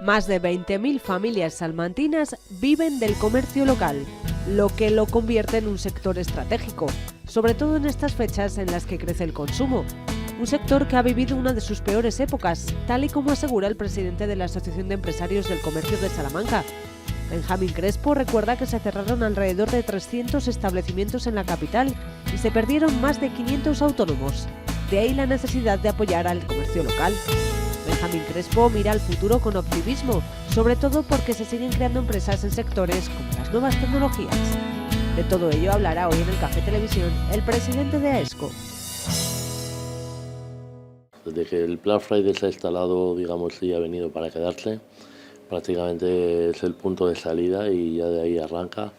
Más de 20.000 familias salmantinas viven del comercio local, lo que lo convierte en un sector estratégico, sobre todo en estas fechas en las que crece el consumo. Un sector que ha vivido una de sus peores épocas, tal y como asegura el presidente de la Asociación de Empresarios del Comercio de Salamanca. Benjamín Crespo recuerda que se cerraron alrededor de 300 establecimientos en la capital y se perdieron más de 500 autónomos. De ahí la necesidad de apoyar al comercio local. Benjamín Crespo mira al futuro con optimismo, sobre todo porque se siguen creando empresas en sectores como las nuevas tecnologías. De todo ello hablará hoy en el Café Televisión el presidente de AESCO. Desde que el Black Friday se ha instalado, digamos, y ha venido para quedarse, prácticamente es el punto de salida y ya de ahí arranca,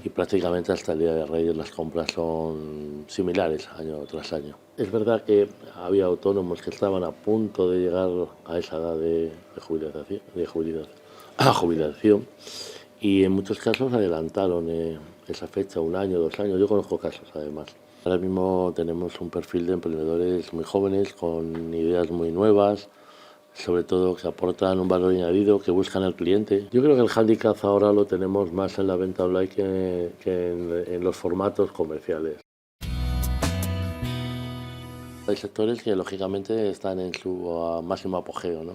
y prácticamente hasta el día de Reyes las compras son similares año tras año. Es verdad que había autónomos que estaban a punto de llegar a esa edad de jubilación y en muchos casos adelantaron esa fecha, un año, 2 años. Yo conozco casos además. Ahora mismo tenemos un perfil de emprendedores muy jóvenes con ideas muy nuevas, sobre todo que aportan un valor añadido, que buscan al cliente. Yo creo que el hándicap ahora lo tenemos más en la venta online que en los formatos comerciales. Hay sectores que lógicamente están en su máximo apogeo, ¿no?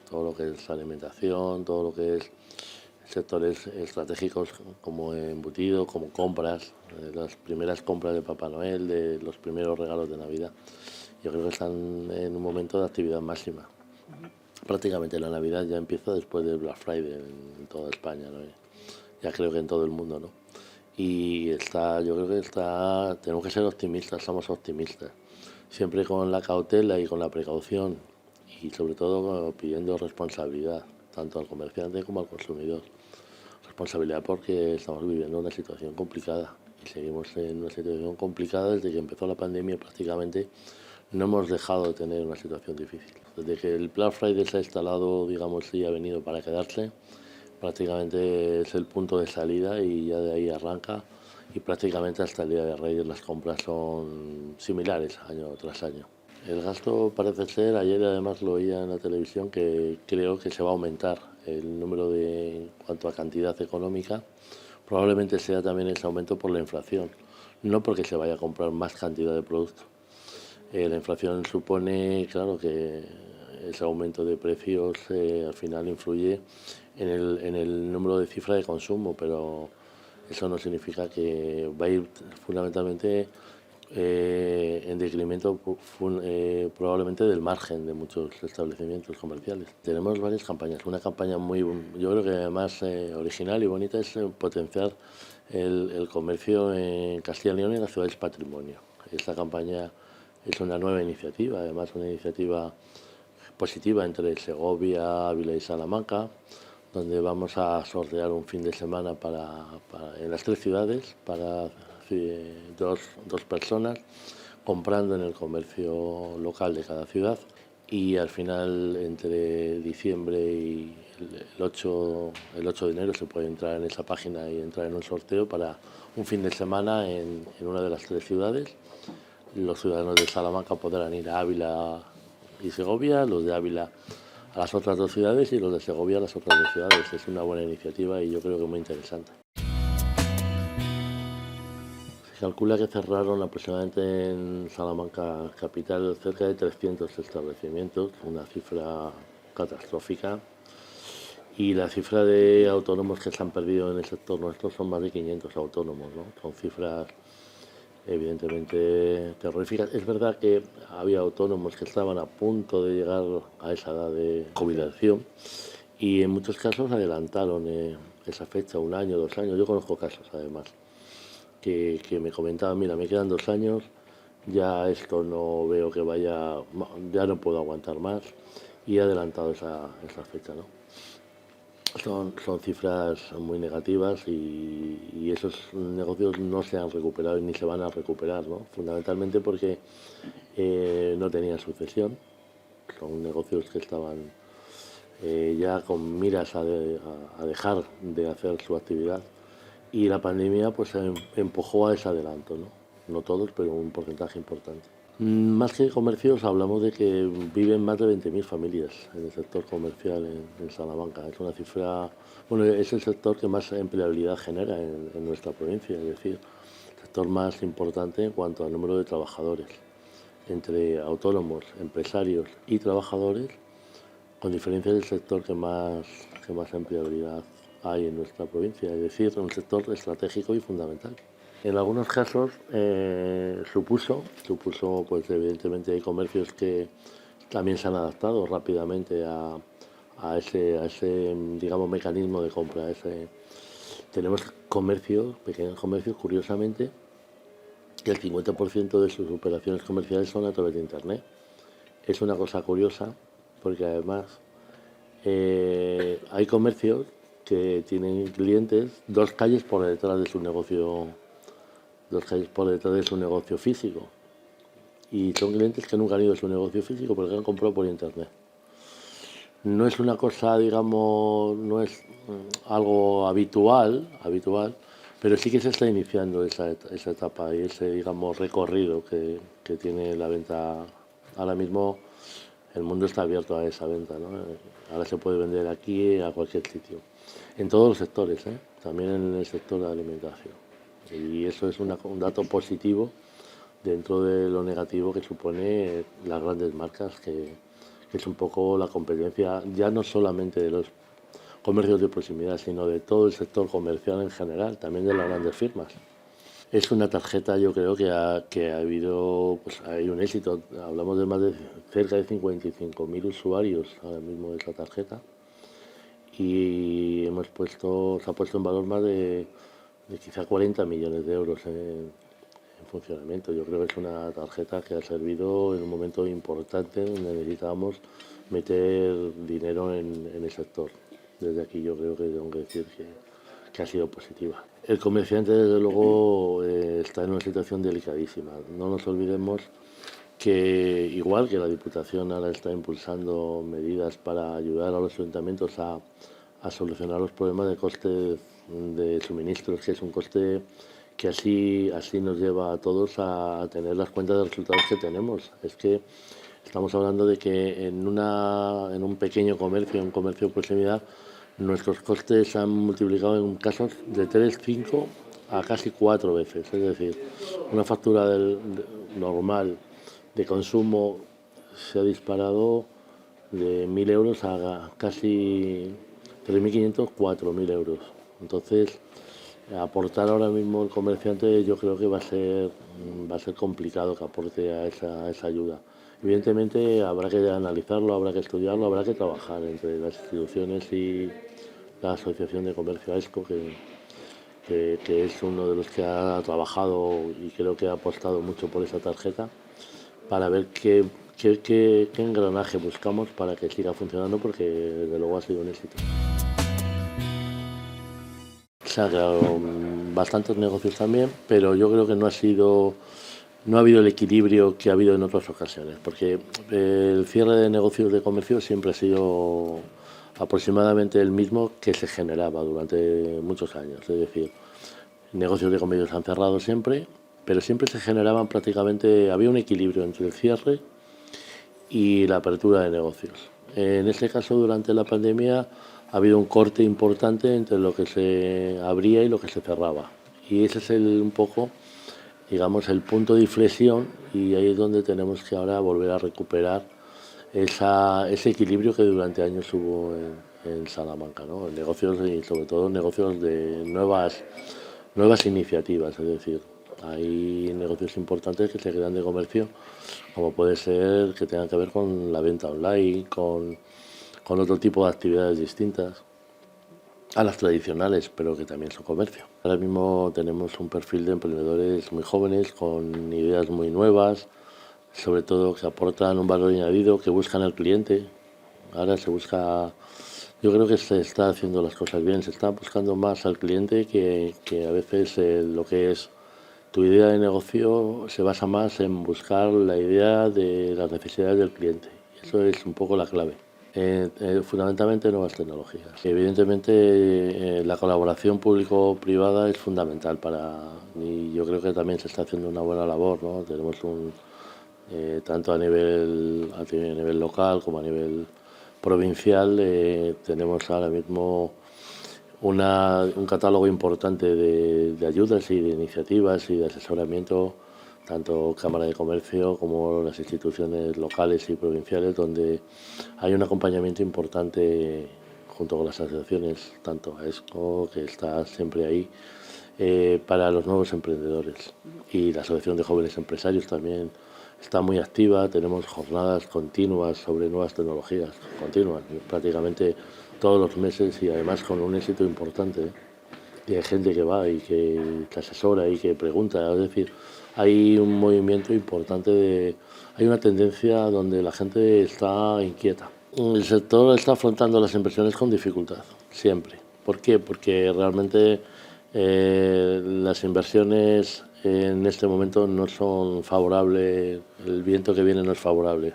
Todo lo que es alimentación, todo lo que es sectores estratégicos como embutido, como compras, las primeras compras de Papá Noel, de los primeros regalos de Navidad. Yo creo que están en un momento de actividad máxima. Prácticamente la Navidad ya empieza después del Black Friday en toda España, ¿no? Ya creo que en todo el mundo, ¿no? Y yo creo que tenemos que ser optimistas, somos optimistas, siempre con la cautela y con la precaución y sobre todo pidiendo responsabilidad, tanto al comerciante como al consumidor. Responsabilidad porque estamos viviendo una situación complicada y seguimos en una situación complicada desde que empezó la pandemia. Prácticamente no hemos dejado de tener una situación difícil. Desde que el Black Friday se ha instalado, digamos, y ha venido para quedarse, prácticamente es el punto de salida y ya de ahí arranca, y prácticamente hasta el día de Reyes las compras son similares año tras año. El gasto parece ser, ayer además lo oía en la televisión, que creo que se va a aumentar el número en cuanto a cantidad económica. Probablemente sea también ese aumento por la inflación, no porque se vaya a comprar más cantidad de producto. La inflación supone, claro, que ese aumento de precios al final influye en el número de cifra de consumo, pero eso no significa que va a ir fundamentalmente en detrimento probablemente del margen de muchos establecimientos comerciales. Tenemos varias campañas. Una campaña yo creo que más original y bonita es potenciar el comercio en Castilla y León y en las ciudades patrimonio. Esta campaña es una nueva iniciativa, además una iniciativa positiva entre Segovia, Ávila y Salamanca, donde vamos a sortear un fin de semana en las 3 ciudades para dos personas comprando en el comercio local de cada ciudad, y al final entre diciembre y el 8 de enero se puede entrar en esa página y entrar en un sorteo para un fin de semana en una de las 3 ciudades. Los ciudadanos de Salamanca podrán ir a Ávila y Segovia, los de Ávila a las otras 2 ciudades y los de Segovia a las otras 2 ciudades. Es una buena iniciativa y yo creo que muy interesante. Se calcula que cerraron aproximadamente en Salamanca capital cerca de 300 establecimientos, una cifra catastrófica. Y la cifra de autónomos que se han perdido en el sector nuestro son más de 500 autónomos, ¿no? Son cifras evidentemente terroríficas. Es verdad que había autónomos que estaban a punto de llegar a esa edad de jubilación y en muchos casos adelantaron esa fecha, un año, 2 años. Yo conozco casos además que me comentaban: mira, me quedan 2 años, ya esto no veo que vaya, ya no puedo aguantar más, y he adelantado esa fecha, ¿no? Son cifras muy negativas y esos negocios no se han recuperado ni se van a recuperar, ¿no? Fundamentalmente porque no tenían sucesión. Son negocios que estaban ya con miras a dejar de hacer su actividad, y la pandemia pues empujó a ese adelanto, ¿no? No todos, pero un porcentaje importante. Más que comercios, hablamos de que viven más de 20.000 familias en el sector comercial en Salamanca. Es una cifra, bueno, es el sector que más empleabilidad genera en nuestra provincia, es decir, el sector más importante en cuanto al número de trabajadores, entre autónomos, empresarios y trabajadores, con diferencia del sector que más empleabilidad hay en nuestra provincia, es decir, un sector estratégico y fundamental. En algunos casos supuso, pues evidentemente hay comercios que también se han adaptado rápidamente a ese, digamos, mecanismo de compra. Tenemos comercios, pequeños comercios, curiosamente, que el 50% de sus operaciones comerciales son a través de Internet. Es una cosa curiosa porque además hay comercios que tienen clientes dos calles por detrás de su negocio físico. Y son clientes que nunca han ido a su negocio físico porque han comprado por Internet. No es una cosa, digamos, no es algo habitual, pero sí que se está iniciando esa etapa y ese, digamos, recorrido que tiene la venta. Ahora mismo el mundo está abierto a esa venta, ¿no? Ahora se puede vender aquí, a cualquier sitio, en todos los sectores, ¿eh? También en el sector de la alimentación. Y eso es un dato positivo dentro de lo negativo que supone las grandes marcas, que es un poco la competencia ya no solamente de los comercios de proximidad, sino de todo el sector comercial en general, también de las grandes firmas. Es una tarjeta, yo creo que ha habido, pues hay un éxito. Hablamos de más de cerca de 55.000 usuarios ahora mismo de esa tarjeta y se ha puesto en valor más de quizá 40 millones de euros en funcionamiento. Yo creo que es una tarjeta que ha servido en un momento importante donde necesitábamos meter dinero en el sector. Desde aquí yo creo que tengo que decir que ha sido positiva. El comerciante, desde luego, está en una situación delicadísima. No nos olvidemos que, igual que la Diputación ahora está impulsando medidas para ayudar a los ayuntamientos a solucionar los problemas de costes de suministros, que es un coste que así nos lleva a todos a tener las cuentas de resultados que tenemos. Es que estamos hablando de que en un pequeño comercio, un comercio de proximidad, nuestros costes se han multiplicado en casos de 3, 5 a casi 4 veces. Es decir, una factura normal de consumo se ha disparado de 1.000 euros a casi 3.500, 4.000 euros. Entonces, aportar ahora mismo el comerciante, yo creo que va a ser complicado que aporte a esa ayuda. Evidentemente habrá que analizarlo, habrá que estudiarlo, habrá que trabajar entre las instituciones y la Asociación de Comercio AESCO, que es uno de los que ha trabajado y creo que ha apostado mucho por esa tarjeta, para ver qué engranaje buscamos para que siga funcionando, porque desde luego ha sido un éxito. Se han creado bastantes negocios también, pero yo creo que no ha habido el equilibrio que ha habido en otras ocasiones, porque el cierre de negocios de comercio siempre ha sido aproximadamente el mismo que se generaba durante muchos años. Es decir, negocios de comercio se han cerrado siempre, pero siempre se generaban prácticamente, había un equilibrio entre el cierre y la apertura de negocios. En este caso, durante la pandemia, ha habido un corte importante entre lo que se abría y lo que se cerraba. Y ese es un poco, digamos, el punto de inflexión, y ahí es donde tenemos que ahora volver a recuperar ese equilibrio que durante años hubo en Salamanca, ¿no? En negocios, y sobre todo negocios de nuevas iniciativas, es decir, hay negocios importantes que se crean de comercio, como puede ser que tengan que ver con la venta online, con otro tipo de actividades distintas a las tradicionales, pero que también son comercio. Ahora mismo tenemos un perfil de emprendedores muy jóvenes, con ideas muy nuevas, sobre todo que aportan un valor añadido, que buscan al cliente. Ahora yo creo que se está haciendo las cosas bien, se está buscando más al cliente, que a veces lo que es tu idea de negocio se basa más en buscar la idea de las necesidades del cliente. Eso es un poco la clave. Fundamentalmente nuevas tecnologías. Evidentemente la colaboración público-privada es fundamental y yo creo que también se está haciendo una buena labor, ¿no? Tenemos tanto a nivel local como a nivel provincial. Tenemos ahora mismo un catálogo importante de ayudas y de iniciativas y de asesoramiento, tanto Cámara de Comercio como las instituciones locales y provinciales, donde hay un acompañamiento importante junto con las asociaciones, tanto AESCO, que está siempre ahí, para los nuevos emprendedores. Y la Asociación de Jóvenes Empresarios también está muy activa. Tenemos jornadas continuas sobre nuevas tecnologías, continuas, prácticamente todos los meses, y además con un éxito importante, ¿eh? Y hay gente que va y que asesora y que pregunta. Es decir, hay un movimiento importante, hay una tendencia donde la gente está inquieta. El sector está afrontando las inversiones con dificultad, siempre. ¿Por qué? Porque realmente las inversiones en este momento no son favorables, el viento que viene no es favorable.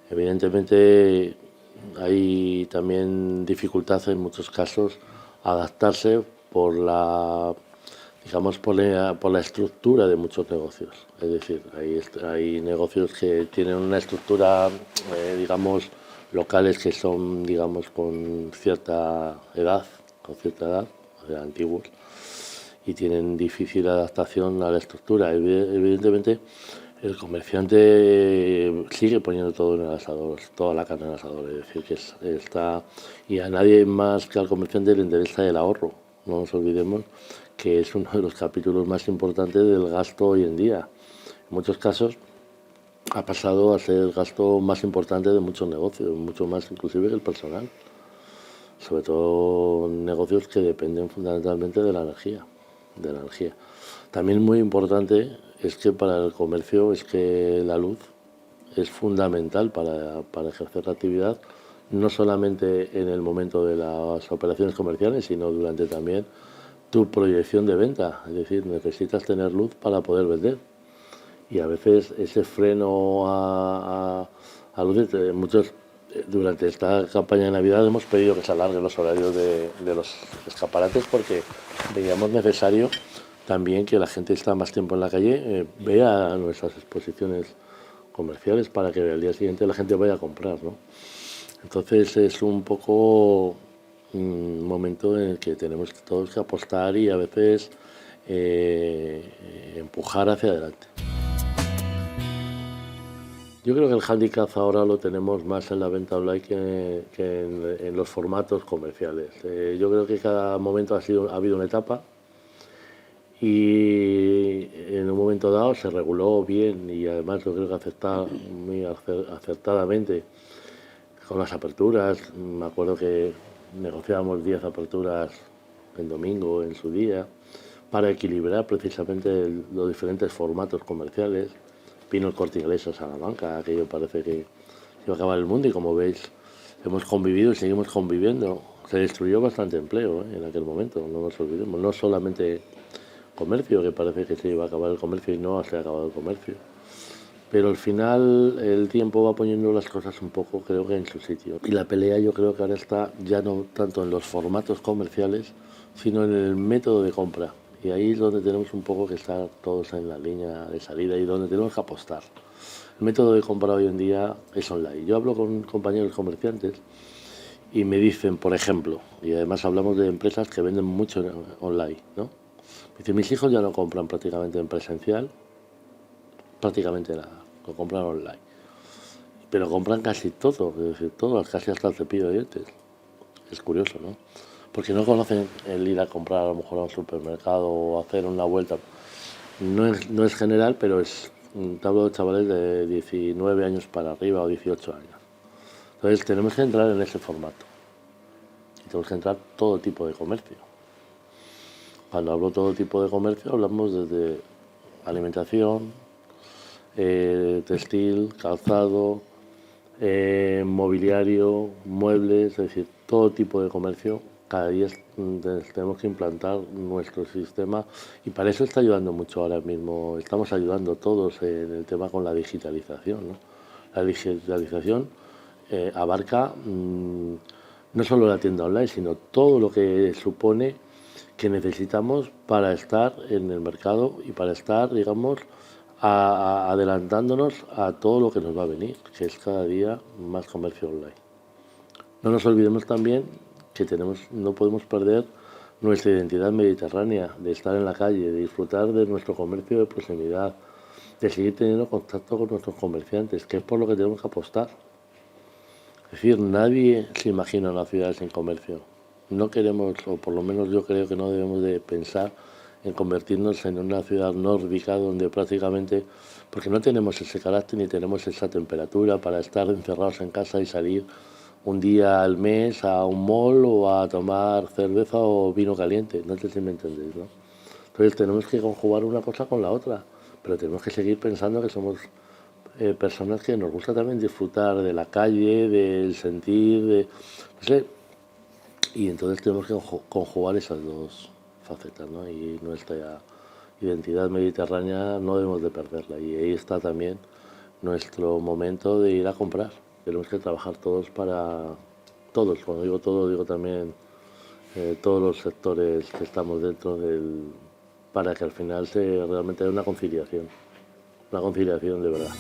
Evidentemente hay también dificultad en muchos casos adaptarse por la, digamos, por la estructura de muchos negocios. Es decir, hay negocios que tienen una estructura, digamos, locales que son, digamos, con cierta edad, o sea, antiguos, y tienen difícil adaptación a la estructura. Evidentemente, el comerciante sigue poniendo todo en el asador, toda la carne en el asador. Es decir, que está, y a nadie más que al comerciante le interesa el ahorro. No nos olvidemos que es uno de los capítulos más importantes del gasto hoy en día. En muchos casos ha pasado a ser el gasto más importante de muchos negocios, mucho más inclusive que el personal. Sobre todo negocios que dependen fundamentalmente de la energía. También muy importante es que para el comercio es que la luz es fundamental para ejercer la actividad, no solamente en el momento de las operaciones comerciales, sino durante también tu proyección de venta. Es decir, necesitas tener luz para poder vender. Y a veces ese freno a luz, durante esta campaña de Navidad hemos pedido que se alarguen los horarios de los escaparates, porque veíamos necesario también que la gente está más tiempo en la calle, vea nuestras exposiciones comerciales, para que al día siguiente la gente vaya a comprar, ¿no? Entonces es un poco un momento en el que tenemos todos que apostar y a veces empujar hacia adelante. Yo creo que el hándicap ahora lo tenemos más en la venta online que en los formatos comerciales. Yo creo que cada momento ha habido una etapa, y en un momento dado se reguló bien, y además yo creo que muy acertadamente con las aperturas. Me acuerdo que negociábamos 10 aperturas en domingo en su día para equilibrar precisamente los diferentes formatos comerciales. Vino el Corte Inglés a Salamanca, aquello parece que iba a acabar el mundo, y como veis hemos convivido y seguimos conviviendo. Se destruyó bastante empleo en aquel momento, no nos olvidemos, no solamente comercio, que parece que se iba a acabar el comercio y no se ha acabado el comercio. Pero al final el tiempo va poniendo las cosas un poco, creo que en su sitio. Y la pelea yo creo que ahora está ya no tanto en los formatos comerciales, sino en el método de compra. Y ahí es donde tenemos un poco que estar todos en la línea de salida y donde tenemos que apostar. El método de compra hoy en día es online. Yo hablo con compañeros comerciantes y me dicen, por ejemplo, y además hablamos de empresas que venden mucho online, ¿no? Dice, mis hijos ya no compran prácticamente en presencial, prácticamente nada, lo compran online. Pero compran casi todo, es decir, todo, casi hasta el cepillo de dientes. Es curioso, ¿no? Porque no conocen el ir a comprar a lo mejor a un supermercado o hacer una vuelta. No es general, pero te hablo de chavales de 19 años para arriba o 18 años. Entonces tenemos que entrar en ese formato. Y tenemos que entrar todo tipo de comercio. Cuando hablo todo tipo de comercio, hablamos desde alimentación, textil, calzado, mobiliario, muebles, es decir, todo tipo de comercio. Cada día tenemos que implantar nuestro sistema, y para eso está ayudando mucho ahora mismo. Estamos ayudando todos en el tema con la digitalización, ¿no? La digitalización abarca no solo la tienda online, sino todo lo que supone que necesitamos para estar en el mercado y para estar, digamos, adelantándonos a todo lo que nos va a venir, que es cada día más comercio online. No nos olvidemos también que no podemos perder nuestra identidad mediterránea, de estar en la calle, de disfrutar de nuestro comercio de proximidad, de seguir teniendo contacto con nuestros comerciantes, que es por lo que tenemos que apostar. Es decir, nadie se imagina una ciudad sin comercio. No queremos, o por lo menos yo creo que no debemos de pensar en convertirnos en una ciudad nórdica donde prácticamente, porque no tenemos ese carácter ni tenemos esa temperatura para estar encerrados en casa y salir un día al mes a un mall o a tomar cerveza o vino caliente. No sé si me entendéis, ¿no? Entonces tenemos que conjugar una cosa con la otra, pero tenemos que seguir pensando que somos personas que nos gusta también disfrutar de la calle, del sentir, no sé, y entonces tenemos que conjugar esas dos facetas, ¿no? Y nuestra identidad mediterránea no debemos de perderla, y ahí está también nuestro momento de ir a comprar. Tenemos que trabajar todos cuando digo todos, digo también todos los sectores que estamos dentro para que al final realmente haya una conciliación de verdad.